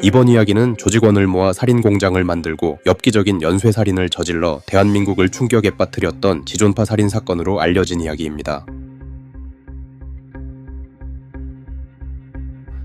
이번 이야기는 조직원을 모아 살인공장을 만들고 엽기적인 연쇄살인을 저질러 대한민국을 충격에 빠뜨렸던 지존파 살인사건으로 알려진 이야기입니다.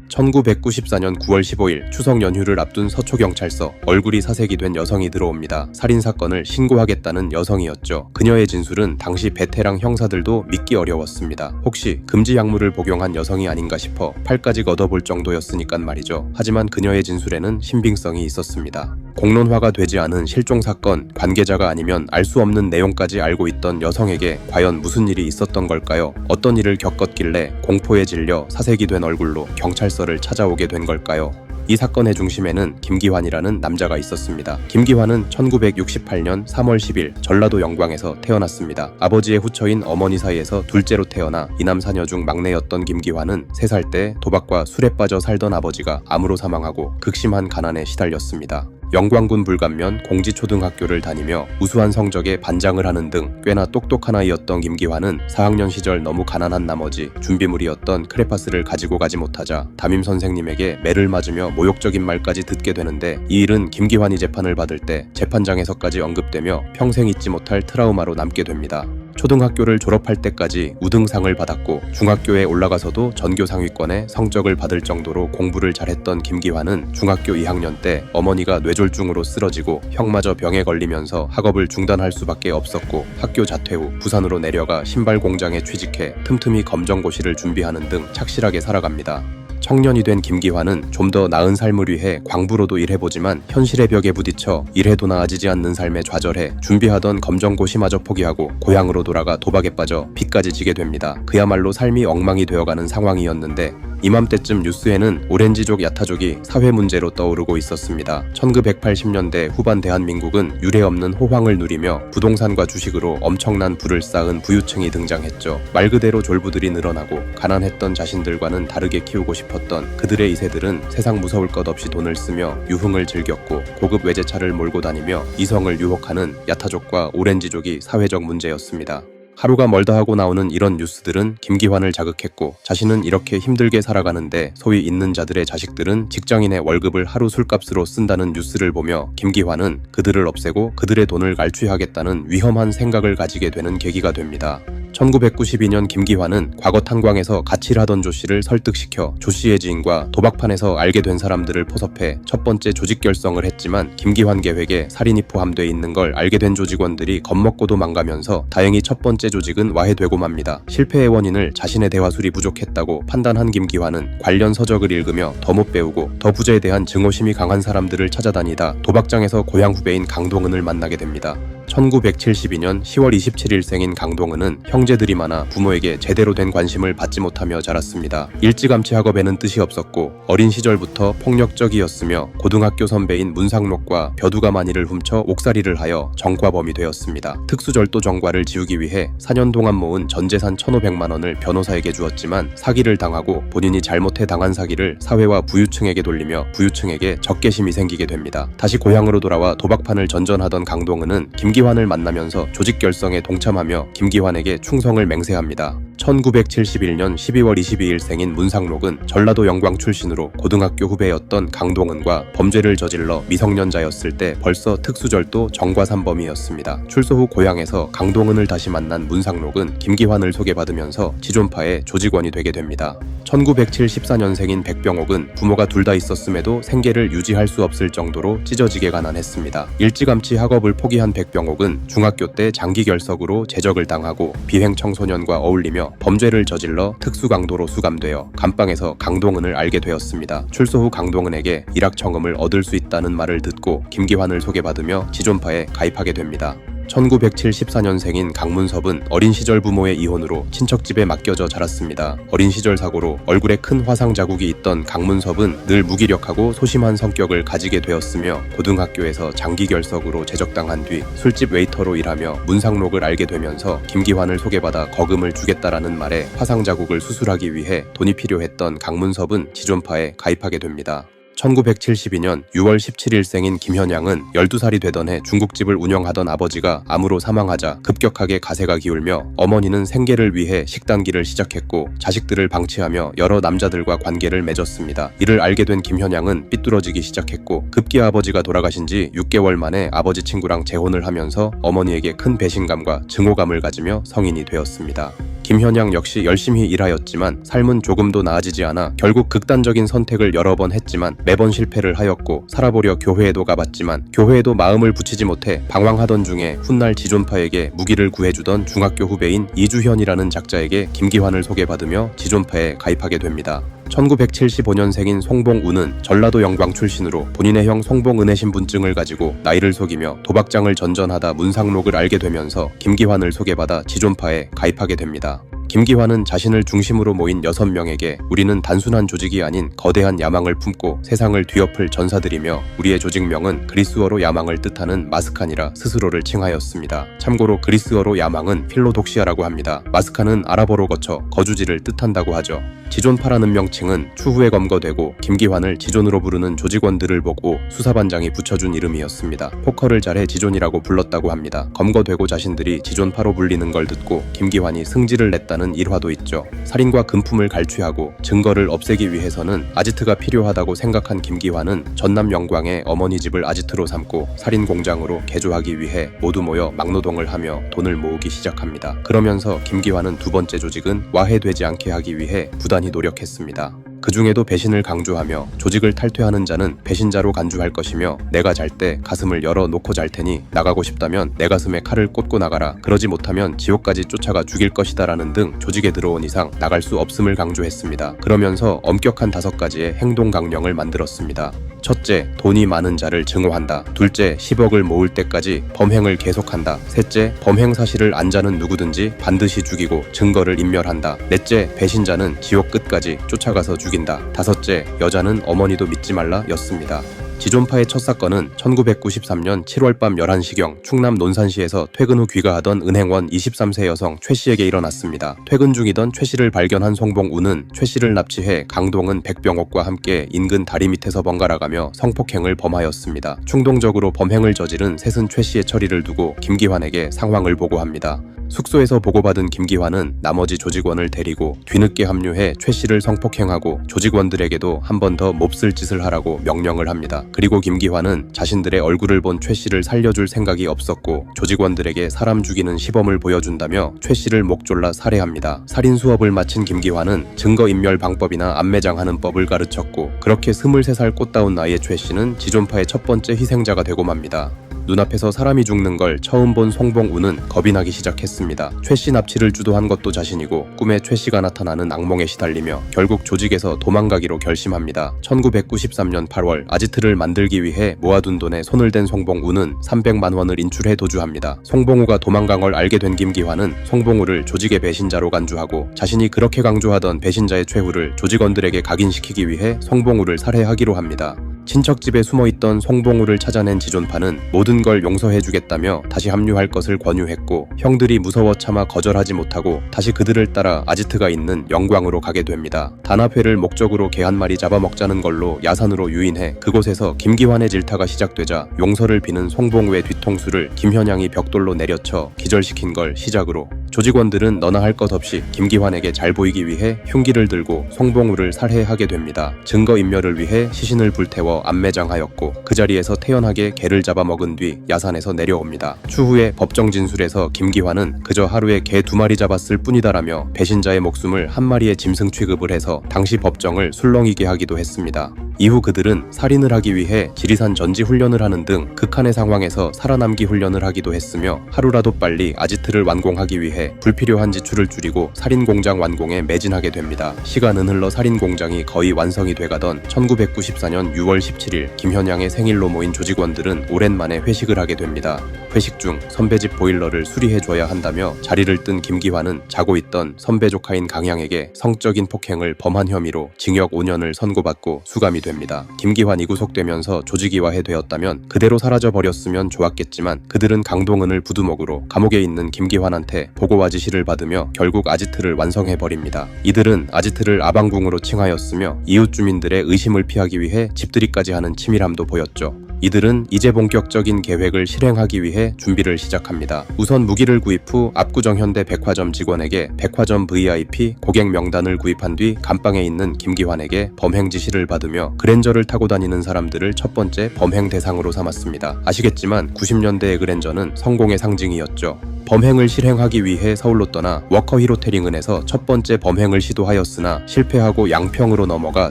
1994년 9월 15일 추석 연휴를 앞둔 서초경찰서. 얼굴이 사색이 된 여성이 들어옵니다. 살인사건을 신고하겠다는 여성이었죠. 그녀의 진술은 당시 베테랑 형사들도 믿기 어려웠습니다. 혹시 금지 약물을 복용한 여성이 아닌가 싶어 팔까지 걷어볼 정도였으니깐 말이죠. 하지만 그녀의 진술에는 신빙성이 있었습니다. 공론화가 되지 않은 실종사건, 관계자가 아니면 알 수 없는 내용까지 알고 있던 여성에게 과연 무슨 일이 있었던 걸까요? 어떤 일을 겪었길래 공포에 질려 사색이 된 얼굴로 경찰서를 찾아오게 된 걸까요? 이 사건의 중심에는 김기환이라는 남자가 있었습니다. 김기환은 1968년 3월 10일 전라도 영광에서 태어났습니다. 아버지의 후처인 어머니 사이에서 둘째로 태어나 이남 사녀 중 막내였던 김기환은 3살 때 도박과 술에 빠져 살던 아버지가 암으로 사망하고 극심한 가난에 시달렸습니다. 영광군 불감면 공지초등학교를 다니며 우수한 성적에 반장을 하는 등 꽤나 똑똑한 아이였던 김기환은 4학년 시절 너무 가난한 나머지 준비물이었던 크레파스를 가지고 가지 못하자 담임 선생님에게 매를 맞으며 모욕적인 말까지 듣게 되는데, 이 일은 김기환이 재판을 받을 때 재판장에서까지 언급되며 평생 잊지 못할 트라우마로 남게 됩니다. 초등학교를 졸업할 때까지 우등상을 받았고 중학교에 올라가서도 전교 상위권에 성적을 받을 정도로 공부를 잘했던 김기환은 중학교 2학년 때 어머니가 뇌졸중으로 쓰러지고 형마저 병에 걸리면서 학업을 중단할 수밖에 없었고, 학교 자퇴 후 부산으로 내려가 신발 공장에 취직해 틈틈이 검정고시를 준비하는 등 착실하게 살아갑니다. 청년이 된 김기환은 좀 더 나은 삶을 위해 광부로도 일해보지만 현실의 벽에 부딪혀 일해도 나아지지 않는 삶에 좌절해 준비하던 검정고시마저 포기하고 고향으로 돌아가 도박에 빠져 빚까지 지게 됩니다. 그야말로 삶이 엉망이 되어가는 상황이었는데, 이맘때쯤 뉴스에는 오렌지족 야타족이 사회 문제로 떠오르고 있었습니다. 1980년대 후반 대한민국은 유례없는 호황을 누리며 부동산과 주식으로 엄청난 부를 쌓은 부유층이 등장했죠. 말 그대로 졸부들이 늘어나고 가난했던 자신들과는 다르게 키우고 싶었던 그들의 2세들은 세상 무서울 것 없이 돈을 쓰며 유흥을 즐겼고 고급 외제차를 몰고 다니며 이성을 유혹하는 야타족과 오렌지족이 사회적 문제였습니다. 하루가 멀다 하고 나오는 이런 뉴스들은 김기환을 자극했고, 자신은 이렇게 힘들게 살아가는데 소위 있는 자들의 자식들은 직장인의 월급을 하루 술값으로 쓴다는 뉴스를 보며 김기환은 그들을 없애고 그들의 돈을 갈취하겠다는 위험한 생각을 가지게 되는 계기가 됩니다. 1992년 김기환은 과거 탄광에서 같이 일하던 조씨를 설득시켜 조씨의 지인과 도박판에서 알게 된 사람들을 포섭해 첫 번째 조직 결성을 했지만, 김기환 계획에 살인이 포함돼 있는 걸 알게 된 조직원들이 겁먹고 도망가면서 다행히 첫 번째 조직은 와해되고 맙니다. 실패의 원인을 자신의 대화술이 부족했다고 판단한 김기환은 관련 서적을 읽으며 더 못 배우고 더 부자에 대한 증오심이 강한 사람들을 찾아다니다 도박장에서 고향 후배인 강동은을 만나게 됩니다. 1972년 10월 27일 생인 강동은은 형제들이 많아 부모에게 제대로 된 관심을 받지 못하며 자랐습니다. 일찌감치 학업에는 뜻이 없었고 어린 시절부터 폭력적이었으며 고등학교 선배인 문상록과 벼두가마니를 훔쳐 옥살이를 하여 정과범이 되었습니다. 특수절도 정과를 지우기 위해 4년 동안 모은 전재산 1,500만 원을 변호사에게 주었지만 사기를 당하고 본인이 잘못해 당한 사기를 사회와 부유층에게 돌리며 부유층에게 적개심이 생기게 됩니다. 다시 고향으로 돌아와 도박판을 전전하던 강동은은 김기환을 만나면서 조직 결성에 동참하며 김기환에게 충성을 맹세합니다. 1971년 12월 22일 생인 문상록은 전라도 영광 출신으로 고등학교 후배였던 강동은과 범죄를 저질러 미성년자였을 때 벌써 특수절도 정과삼범이었습니다. 출소 후 고향에서 강동은을 다시 만난 문상록은 김기환을 소개받으면서 지존파의 조직원이 되게 됩니다. 1974년생인 백병옥은 부모가 둘 다 있었음에도 생계를 유지할 수 없을 정도로 찢어지게 가난했습니다. 일찌감치 학업을 포기한 백병옥은 중학교 때 장기결석으로 제적을 당하고 비행 청소년과 어울리며 범죄를 저질러 특수강도로 수감되어 감방에서 강동은을 알게 되었습니다. 출소 후 강동은에게 일확천금을 얻을 수 있다는 말을 듣고 김기환을 소개받으며 지존파에 가입하게 됩니다. 1974년생인 강문섭은 어린 시절 부모의 이혼으로 친척집에 맡겨져 자랐습니다. 어린 시절 사고로 얼굴에 큰 화상 자국이 있던 강문섭은 늘 무기력하고 소심한 성격을 가지게 되었으며 고등학교에서 장기결석으로 제적당한 뒤 술집 웨이터로 일하며 문상록을 알게 되면서 김기환을 소개받아 거금을 주겠다라는 말에 화상 자국을 수술하기 위해 돈이 필요했던 강문섭은 지존파에 가입하게 됩니다. 1972년 6월 17일생인 김현양은 12살이 되던 해 중국집을 운영하던 아버지가 암으로 사망하자 급격하게 가세가 기울며 어머니는 생계를 위해 식단기를 시작했고 자식들을 방치하며 여러 남자들과 관계를 맺었습니다. 이를 알게 된 김현양은 삐뚤어지기 시작했고 급기야 아버지가 돌아가신 지 6개월 만에 아버지 친구랑 재혼을 하면서 어머니에게 큰 배신감과 증오감을 가지며 성인이 되었습니다. 김현양 역시 열심히 일하였지만 삶은 조금도 나아지지 않아 결국 극단적인 선택을 여러 번 했지만 매번 실패를 하였고 살아보려 교회에도 가봤지만 교회에도 마음을 붙이지 못해 방황하던 중에 훗날 지존파에게 무기를 구해주던 중학교 후배인 이주현이라는 작자에게 김기환을 소개받으며 지존파에 가입하게 됩니다. 1975년생인 송봉우는 전라도 영광 출신으로 본인의 형 송봉은의 신분증을 가지고 나이를 속이며 도박장을 전전하다 문상록을 알게 되면서 김기환을 소개받아 지존파에 가입하게 됩니다. 김기환은 자신을 중심으로 모인 6명에게 우리는 단순한 조직이 아닌 거대한 야망을 품고 세상을 뒤엎을 전사들이며 우리의 조직명은 그리스어로 야망을 뜻하는 마스칸이라 스스로를 칭하였습니다. 참고로 그리스어로 야망은 필로독시아라고 합니다. 마스칸은 아랍어로 거쳐 거주지를 뜻한다고 하죠. 지존파라는 명칭은 추후에 검거되고 김기환을 지존으로 부르는 조직원들을 보고 수사반장이 붙여준 이름이었습니다. 포커를 잘해 지존이라고 불렀다고 합니다. 검거되고 자신들이 지존파로 불리는 걸 듣고 김기환이 승질을 냈다는 일화도 있죠. 살인과 금품을 갈취하고 증거를 없애기 위해서는 아지트가 필요하다고 생각한 김기환은 전남 영광의 어머니 집을 아지트로 삼고 살인 공장으로 개조하기 위해 모두 모여 막노동을 하며 돈을 모으기 시작합니다. 그러면서 김기환은 두 번째 조직은 와해되지 않게 하기 위해 부단히 노력했습니다. 그 중에도 배신을 강조하며 조직을 탈퇴하는 자는 배신자로 간주할 것이며 내가 잘 때 가슴을 열어 놓고 잘 테니 나가고 싶다면 내 가슴에 칼을 꽂고 나가라. 그러지 못하면 지옥까지 쫓아가 죽일 것이다 라는 등 조직에 들어온 이상 나갈 수 없음을 강조했습니다. 그러면서 엄격한 5가지의 행동 강령을 만들었습니다. 첫째, 돈이 많은 자를 증오한다. 둘째, 10억을 모을 때까지 범행을 계속한다. 셋째, 범행 사실을 안 자는 누구든지 반드시 죽이고 증거를 인멸한다. 넷째, 배신자는 지옥 끝까지 쫓아가서 죽인다. 다섯째, 여자는 어머니도 믿지 말라 였습니다. 지존파의 첫 사건은 1993년 7월 밤 11시경 충남 논산시에서 퇴근 후 귀가하던 은행원 23세 여성 최 씨에게 일어났습니다. 퇴근 중이던 최 씨를 발견한 송봉우는 최 씨를 납치해 강동은 백병옥과 함께 인근 다리 밑에서 번갈아가며 성폭행을 범하였습니다. 충동적으로 범행을 저지른 셋은 최 씨의 처리를 두고 김기환에게 상황을 보고합니다. 숙소에서 보고받은 김기환은 나머지 조직원을 데리고 뒤늦게 합류해 최 씨를 성폭행하고 조직원들에게도 한 번 더 몹쓸 짓을 하라고 명령을 합니다. 그리고 김기환은 자신들의 얼굴을 본 최 씨를 살려줄 생각이 없었고 조직원들에게 사람 죽이는 시범을 보여준다며 최 씨를 목 졸라 살해합니다. 살인 수업을 마친 김기환은 증거인멸 방법이나 암매장하는 법을 가르쳤고 그렇게 23살 꽃다운 나이의 최 씨는 지존파의 첫 번째 희생자가 되고 맙니다. 눈앞에서 사람이 죽는 걸 처음 본 송봉우는 겁이 나기 시작했습니다. 최 씨 납치를 주도한 것도 자신이고 꿈에 최 씨가 나타나는 악몽에 시달리며 결국 조직에서 도망가기로 결심합니다. 1993년 8월 아지트를 만들기 위해 모아둔 돈에 손을 댄 송봉우는 300만 원을 인출해 도주합니다. 송봉우가 도망간 걸 알게 된 김기환은 송봉우를 조직의 배신자로 간주하고 자신이 그렇게 강조하던 배신자의 최후를 조직원들에게 각인시키기 위해 송봉우를 살해하기로 합니다. 친척집에 숨어있던 송봉우를 찾아낸 지존파는 모든 걸 용서해주겠다며 다시 합류할 것을 권유했고 형들이 무서워 참아 거절하지 못하고 다시 그들을 따라 아지트가 있는 영광으로 가게 됩니다. 단합회를 목적으로 개 한 마리 잡아먹자는 걸로 야산으로 유인해 그곳에서 김기환의 질타가 시작되자 용서를 비는 송봉우의 뒤통수를 김현양이 벽돌로 내려쳐 기절시킨 걸 시작으로 조직원들은 너나 할 것 없이 김기환에게 잘 보이기 위해 흉기를 들고 송봉우를 살해하게 됩니다. 증거인멸을 위해 시신을 불태워 암매장하였고 그 자리에서 태연하게 개를 잡아먹은 뒤 야산에서 내려옵니다. 추후에 법정 진술에서 김기환은 그저 하루에 개 2마리 잡았을 뿐이다라며 배신자의 목숨을 한 마리의 짐승 취급을 해서 당시 법정을 술렁이게 하기도 했습니다. 이후 그들은 살인을 하기 위해 지리산 전지 훈련을 하는 등 극한의 상황에서 살아남기 훈련을 하기도 했으며 하루라도 빨리 아지트를 완공하기 위해 불필요한 지출을 줄이고 살인공장 완공에 매진하게 됩니다. 시간은 흘러 살인공장이 거의 완성이 돼가던 1994년 6월 17일 김현양의 생일로 모인 조직원들은 오랜만에 회식을 하게 됩니다. 회식 중 선배 집 보일러를 수리해줘야 한다며 자리를 뜬 김기환은 자고 있던 선배 조카인 강양에게 성적인 폭행을 범한 혐의로 징역 5년을 선고받고 수감이 됩니다. 김기환이 구속되면서 조직이화해되었다면 그대로 사라져버렸으면 좋았겠지만 그들은 강동은을 부두목으로 감옥에 있는 김기환한테 보고와 지시를 받으며 결국 아지트를 완성해버립니다. 이들은 아지트를 아방궁으로 칭하였으며 이웃 주민들의 의심을 피하기 위해 집들이까지 하는 치밀함도 보였죠. 이들은 이제 본격적인 계획을 실행하기 위해 준비를 시작합니다. 우선 무기를 구입 후 압구정 현대 백화점 직원에게 백화점 VIP 고객 명단을 구입한 뒤 감방에 있는 김기환에게 범행 지시를 받으며 그랜저를 타고 다니는 사람들을 첫 번째 범행 대상으로 삼았습니다. 아시겠지만 90년대의 그랜저는 성공의 상징이었죠. 범행을 실행하기 위해 서울로 떠나 워커 히로테링은에서 첫 번째 범행을 시도하였으나 실패하고 양평으로 넘어가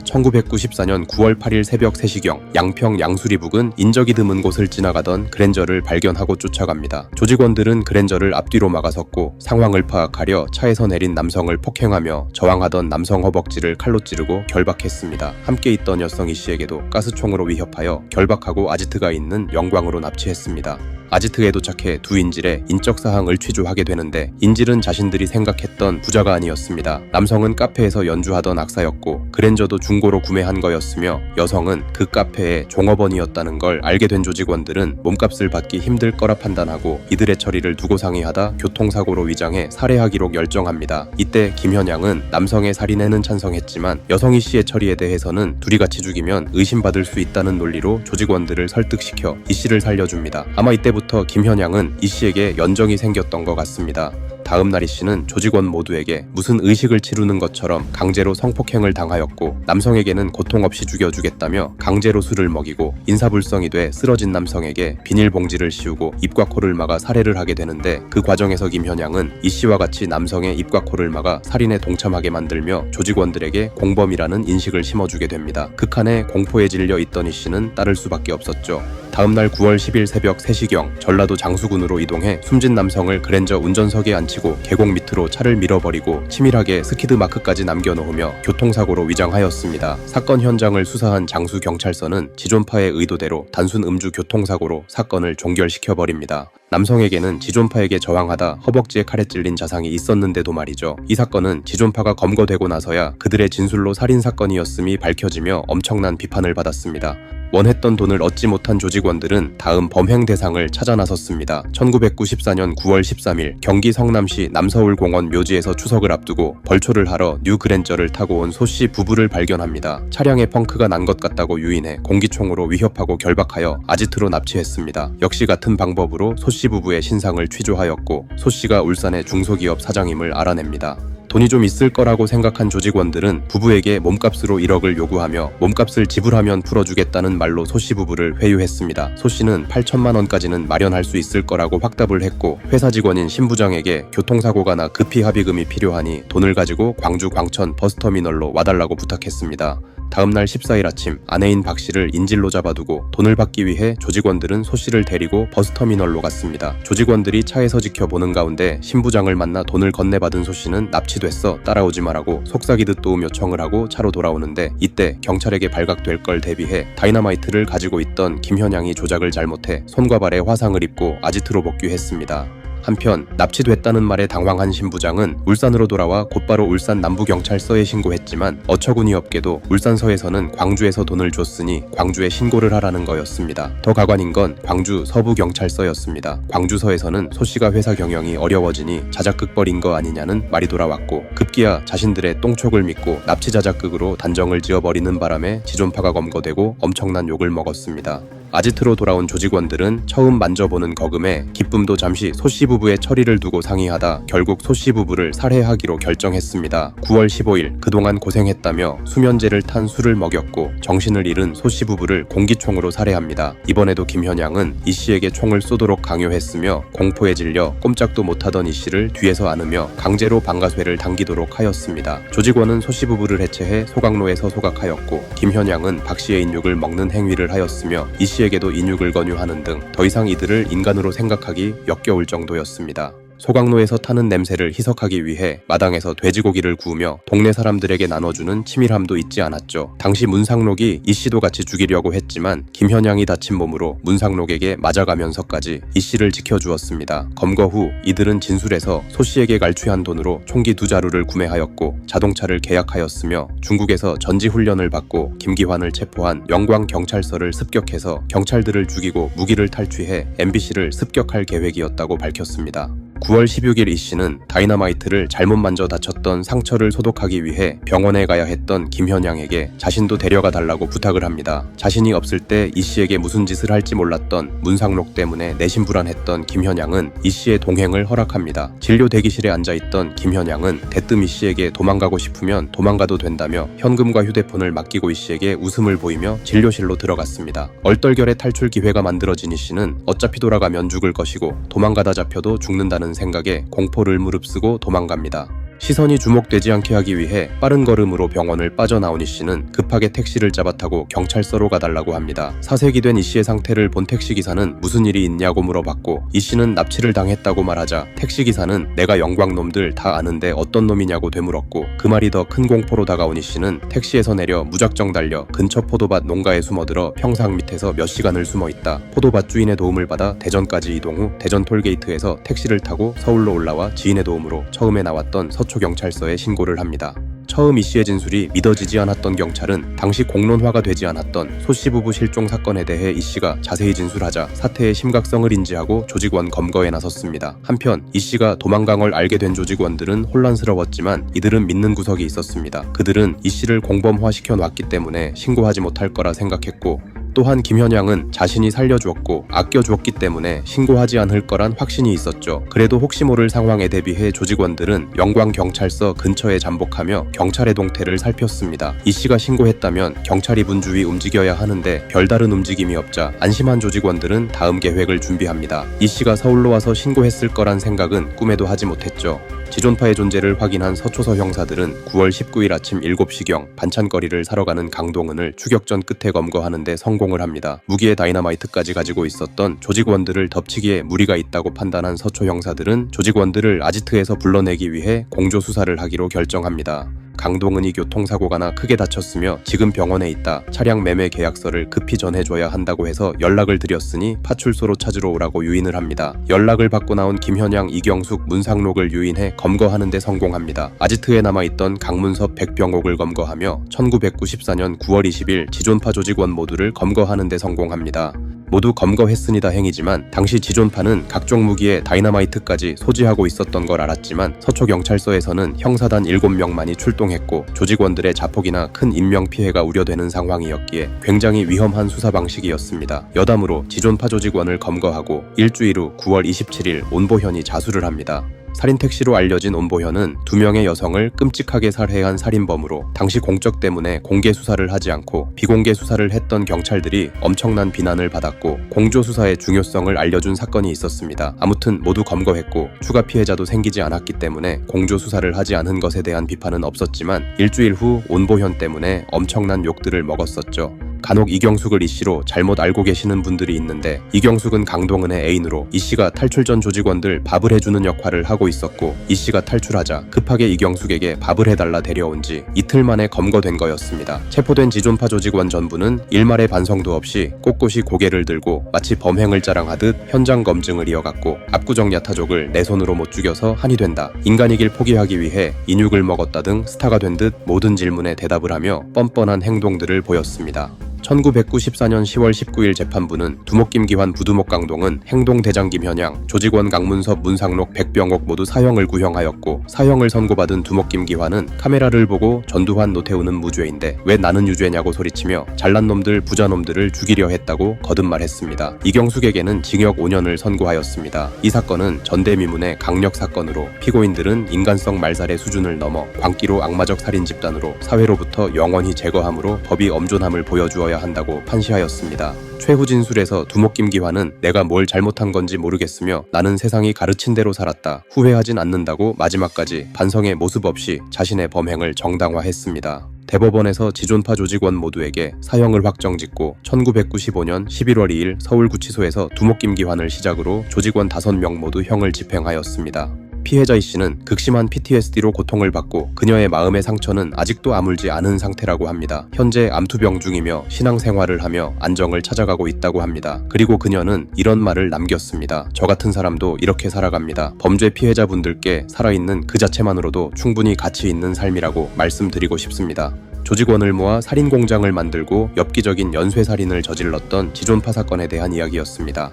1994년 9월 8일 새벽 3시경 양평 양수리 부근 인적이 드문 곳을 지나가던 그랜저를 발견하고 쫓아갑니다. 조직원들은 그랜저를 앞뒤로 막아섰고 상황을 파악하려 차에서 내린 남성을 폭행하며 저항하던 남성 허벅지를 칼로 찌르고 결박했습니다. 함께 있던 여성 이씨에게도 가스총으로 위협하여 결박하고 아지트가 있는 영광으로 납치했습니다. 아지트에 도착해 두 인질의 인적 사항을 취조하게 되는데 인질은 자신들이 생각했던 부자가 아니었습니다. 남성은 카페에서 연주하던 악사였고 그랜저도 중고로 구매한 거였으며 여성은 그 카페의 종업원이었다는 걸 알게 된 조직원들은 몸값을 받기 힘들 거라 판단하고 이들의 처리를 두고 상의하다 교통사고로 위장해 살해하기로 결정합니다. 이때 김현양은 남성의 살인에는 찬성했지만 여성 이씨의 처리에 대해서는 둘이 같이 죽이면 의심받을 수 있다는 논리로 조직원들을 설득시켜 이씨를 살려줍니다. 아마 이때부터 김현양은 이씨에게 연정이 생겼던 것 같습니다. 다음 날 이씨는 조직원 모두에게 무슨 의식을 치르는 것처럼 강제로 성폭행을 당하였고 남성에게는 고통 없이 죽여주겠다며 강제로 술을 먹이고 인사불성이 돼 쓰러진 남성에게 비닐봉지를 씌우고 입과 코를 막아 살해를 하게 되는데 그 과정에서 김현양은 이씨와 같이 남성의 입과 코를 막아 살인에 동참하게 만들며 조직원들에게 공범이라는 인식을 심어주게 됩니다. 극한의 공포에 질려 있던 이씨는 따를 수밖에 없었죠. 다음날 9월 10일 새벽 3시경 전라도 장수군으로 이동해 숨진 남성을 그랜저 운전석에 앉히고 계곡 밑으로 차를 밀어버리고 치밀하게 스키드 마크까지 남겨놓으며 교통사고로 위장하였습니다. 사건 현장을 수사한 장수경찰서는 지존파의 의도대로 단순 음주 교통사고로 사건을 종결시켜버립니다. 남성에게는 지존파에게 저항하다 허벅지에 칼에 찔린 자상이 있었는데도 말이죠. 이 사건은 지존파가 검거되고 나서야 그들의 진술로 살인사건이었음이 밝혀지며 엄청난 비판을 받았습니다. 원했던 돈을 얻지 못한 조직원들은 다음 범행 대상을 찾아 나섰습니다. 1994년 9월 13일 경기 성남시 남서울공원 묘지에서 추석을 앞두고 벌초를 하러 뉴 그랜저를 타고 온 소씨 부부를 발견합니다. 차량에 펑크가 난 것 같다고 유인해 공기총으로 위협하고 결박하여 아지트로 납치했습니다. 역시 같은 방법으로 소씨 부부의 신상을 취조하였고 소씨가 울산의 중소기업 사장임을 알아냅니다. 돈이 좀 있을 거라고 생각한 조직원들은 부부에게 몸값으로 1억을 요구하며 몸값을 지불하면 풀어주겠다는 말로 소씨 부부를 회유했습니다. 소씨는 8천만 원까지는 마련할 수 있을 거라고 확답을 했고 회사 직원인 신 부장에게 교통사고가 나 급히 합의금이 필요하니 돈을 가지고 광주 광천 버스터미널로 와달라고 부탁했습니다. 다음날 14일 아침 아내인 박 씨를 인질로 잡아두고 돈을 받기 위해 조직원들은 소 씨를 데리고 버스터미널로 갔습니다. 조직원들이 차에서 지켜보는 가운데 신 부장을 만나 돈을 건네받은 소 씨는 납치됐어 따라오지 마라고 속삭이듯 도움 요청을 하고 차로 돌아오는데 이때 경찰에게 발각될 걸 대비해 다이너마이트를 가지고 있던 김현양이 조작을 잘못해 손과 발에 화상을 입고 아지트로 복귀했습니다. 한편 납치됐다는 말에 당황한 신 부장은 울산으로 돌아와 곧바로 울산 남부경찰서에 신고했지만 어처구니 없게도 울산서에서는 광주에서 돈을 줬으니 광주에 신고를 하라는 거였습니다. 더 가관인 건 광주 서부경찰서였습니다. 광주서에서는 소 씨가 회사 경영이 어려워지니 자작극벌인 거 아니냐는 말이 돌아왔고 급기야 자신들의 똥촉을 믿고 납치 자작극으로 단정을 지어버리는 바람에 지존파가 검거되고 엄청난 욕을 먹었습니다. 아지트로 돌아온 조직원들은 처음 만져보는 거금에 기쁨도 잠시 소씨 부부의 처리를 두고 상의하다 결국 소씨 부부를 살해하기로 결정했습니다. 9월 15일 그동안 고생했다며 수면제를 탄 술을 먹였고 정신을 잃은 소씨 부부를 공기총으로 살해합니다. 이번에도 김현양은 이 씨에게 총을 쏘도록 강요했으며 공포에 질려 꼼짝도 못하던 이 씨를 뒤에서 안으며 강제로 방가쇠를 당기도록 하였습니다. 조직원은 소씨 부부를 해체해 소각로에서 소각하였고 김현양은 박 씨의 인육을 먹는 행위를 하였으며 이 씨에게도 인육을 권유하는 등 더 이상 이들을 인간으로 생각하기 역겨울 정도였습니다. 소각로에서 타는 냄새를 희석하기 위해 마당에서 돼지고기를 구우며 동네 사람들에게 나눠주는 치밀함도 잊지 않았죠. 당시 문상록이 이 씨도 같이 죽이려고 했지만 김현양이 다친 몸으로 문상록에게 맞아가면서까지 이 씨를 지켜주었습니다. 검거 후 이들은 진술에서 소 씨에게 갈취한 돈으로 총기 2자루를 구매하였고 자동차를 계약하였으며 중국에서 전지훈련을 받고 김기환을 체포한 영광경찰서를 습격해서 경찰들을 죽이고 무기를 탈취해 MBC를 습격할 계획이었다고 밝혔습니다. 9월 16일 이 씨는 다이너마이트를 잘못 만져 다쳤던 상처를 소독하기 위해 병원에 가야 했던 김현양에게 자신도 데려가 달라고 부탁을 합니다. 자신이 없을 때 이 씨에게 무슨 짓을 할지 몰랐던 문상록 때문에 내심불안했던 김현양은 이 씨의 동행을 허락합니다. 진료 대기실에 앉아있던 김현양은 대뜸 이 씨에게 도망가고 싶으면 도망가도 된다며 현금과 휴대폰을 맡기고 이 씨에게 웃음을 보이며 진료실로 들어갔습니다. 얼떨결에 탈출 기회가 만들어진 이 씨는 어차피 돌아가면 죽을 것이고 도망가다 잡혀도 죽는다는 생각에 공포를 무릅쓰고 도망갑니다. 시선이 주목되지 않게 하기 위해 빠른 걸음으로 병원을 빠져나온 이 씨는 급하게 택시를 잡아 타고 경찰서로 가달라고 합니다. 사색이 된 이 씨의 상태를 본 택시기사는 무슨 일이 있냐고 물어봤고 이 씨는 납치를 당했다고 말하자 택시기사는 내가 영광놈들 다 아는데 어떤 놈이냐고 되물었고 그 말이 더 큰 공포로 다가온 이 씨는 택시에서 내려 무작정 달려 근처 포도밭 농가에 숨어들어 평상 밑에서 몇 시간을 숨어있다 포도밭 주인의 도움을 받아 대전까지 이동 후 대전 톨게이트에서 택시를 타고 서울로 올라와 지인의 도움으로 처음에 나왔던 서초경찰서에 신고를 합니다. 처음 이 씨의 진술이 믿어지지 않았던 경찰은 당시 공론화가 되지 않았던 소 씨 부부 실종 사건에 대해 이 씨가 자세히 진술하자 사태의 심각성을 인지하고 조직원 검거에 나섰습니다. 한편 이 씨가 도망간 걸 알게 된 조직원들은 혼란스러웠지만 이들은 믿는 구석이 있었습니다. 그들은 이 씨를 공범화시켜 놨기 때문에 신고하지 못할 거라 생각했고 또한 김현양은 자신이 살려주었고 아껴주었기 때문에 신고하지 않을 거란 확신이 있었죠. 그래도 혹시 모를 상황에 대비해 조직원들은 영광경찰서 근처에 잠복하며 경찰의 동태를 살폈습니다. 이 씨가 신고했다면 경찰이 분주히 움직여야 하는데 별다른 움직임이 없자 안심한 조직원들은 다음 계획을 준비합니다. 이 씨가 서울로 와서 신고했을 거란 생각은 꿈에도 하지 못했죠. 지존파의 존재를 확인한 서초서 형사들은 9월 19일 아침 7시경 반찬거리를 사러 가는 강동은을 추격전 끝에 검거하는 데 성공을 합니다. 무기에 다이너마이트까지 가지고 있었던 조직원들을 덮치기에 무리가 있다고 판단한 서초 형사들은 조직원들을 아지트에서 불러내기 위해 공조수사를 하기로 결정합니다. 강동은이 교통사고가 나 크게 다쳤으며 지금 병원에 있다. 차량 매매 계약서를 급히 전해줘야 한다고 해서 연락을 드렸으니 파출소로 찾으러 오라고 유인을 합니다. 연락을 받고 나온 김현양, 이경숙, 문상록을 유인해 검거하는 데 성공합니다. 아지트에 남아있던 강문섭, 백병옥을 검거하며 1994년 9월 20일 지존파 조직원 모두를 검거하는 데 성공합니다. 모두 검거했으니 다행이지만 당시 지존파는 각종 무기에 다이너마이트까지 소지하고 있었던 걸 알았지만 서초경찰서에서는 형사단 7명만이 출동했고 조직원들의 자폭이나 큰 인명피해가 우려되는 상황이었기에 굉장히 위험한 수사 방식이었습니다. 여담으로 지존파 조직원을 검거하고 일주일 후 9월 27일 온보현이 자수를 합니다. 살인택시로 알려진 온보현은 2명의 여성을 끔찍하게 살해한 살인범으로 당시 공적 때문에 공개 수사를 하지 않고 비공개 수사를 했던 경찰들이 엄청난 비난을 받았고 공조수사의 중요성을 알려준 사건이 있었습니다. 아무튼 모두 검거했고 추가 피해자도 생기지 않았기 때문에 공조수사를 하지 않은 것에 대한 비판은 없었지만 일주일 후 온보현 때문에 엄청난 욕들을 먹었었죠. 간혹 이경숙을 이 씨로 잘못 알고 계시는 분들이 있는데 이경숙은 강동은의 애인으로 이 씨가 탈출 전 조직원들 밥을 해주는 역할을 하고 있었고 이 씨가 탈출하자 급하게 이경숙에게 밥을 해달라 데려온 지 이틀 만에 검거된 거였습니다. 체포된 지존파 조직원 전부는 일말의 반성도 없이 꼿꼿이 고개를 들고 마치 범행을 자랑하듯 현장 검증을 이어갔고 압구정 야타족을 내 손으로 못 죽여서 한이 된다. 인간이길 포기하기 위해 인육을 먹었다 등 스타가 된 듯 모든 질문에 대답을 하며 뻔뻔한 행동들을 보였습니다. 1994년 10월 19일 재판부는 두목김기환 부두목 강동은 행동대장 김현양, 조직원 강문섭, 문상록, 백병옥 모두 사형을 구형하였고 사형을 선고받은 두목김기환은 카메라를 보고 전두환, 노태우는 무죄인데 왜 나는 유죄냐고 소리치며 잘난 놈들, 부자놈들을 죽이려 했다고 거듭말했습니다. 이경숙에게는 징역 5년을 선고하였습니다. 이 사건은 전대미문의 강력 사건으로 피고인들은 인간성 말살의 수준을 넘어 광기로 악마적 살인 집단으로 사회로부터 영원히 제거함으로 법이 엄존함을 보여주어야 한다고 판시하였습니다. 최후 진술에서 두목김기환은 내가 뭘 잘못한 건지 모르겠으며 나는 세상이 가르친 대로 살았다. 후회하진 않는다고 마지막까지 반성의 모습 없이 자신의 범행을 정당화했습니다. 대법원에서 지존파 조직원 모두에게 사형을 확정짓고 1995년 11월 2일 서울구치소에서 두목김기환을 시작으로 조직원 5명 모두 형을 집행하였습니다. 피해자 이 씨는 극심한 PTSD로 고통을 받고 그녀의 마음의 상처는 아직도 아물지 않은 상태라고 합니다. 현재 암투병 중이며 신앙생활을 하며 안정을 찾아가고 있다고 합니다. 그리고 그녀는 이런 말을 남겼습니다. 저 같은 사람도 이렇게 살아갑니다. 범죄 피해자분들께 살아있는 그 자체만으로도 충분히 가치 있는 삶이라고 말씀드리고 싶습니다. 조직원을 모아 살인공장을 만들고 엽기적인 연쇄살인을 저질렀던 지존파 사건에 대한 이야기였습니다.